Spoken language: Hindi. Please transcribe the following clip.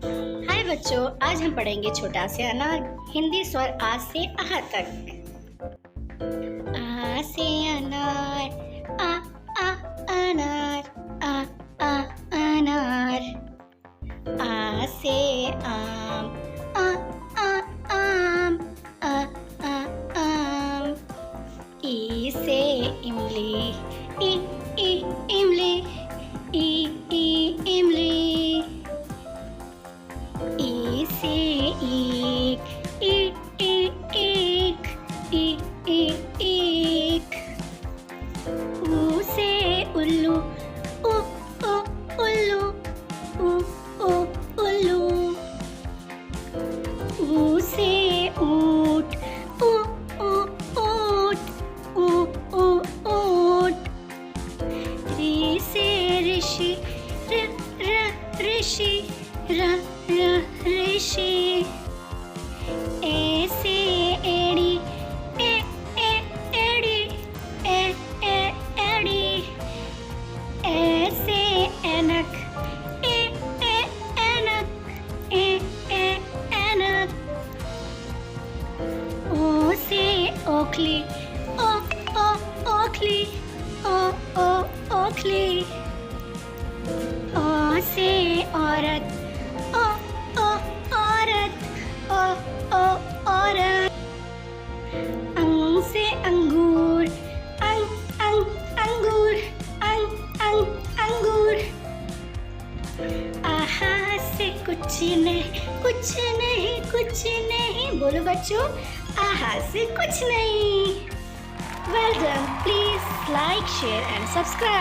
हाय बच्चों, आज हम पढ़ेंगे छोटा से अनार हिंदी स्वर आ से आह तक। आ से अनार, आ अनार, आ अनार। आ से आम, आ आम, आ आम। ई से इमली, ई इमली, ई इमली। ई से ईख, ईख, ईख। ऊ से उल्लू, उल्लू, उल्लू। ऊ से ऊंट, ऊंट। री से ऋषि, ऋषि, ऋषि। ए से एड़ी, एड़ी, एड़ी। ए से ऐनक, ऐनक, ऐनक। ओ से ओखली, ओखली, ओखली। ओ से औरत, औरत। अंग से अंगूर, अंगूर, अंगूर। आहा से कुछ नहीं। बोलो बच्चों, आहा से कुछ नहीं। Well done. Please like, share and subscribe.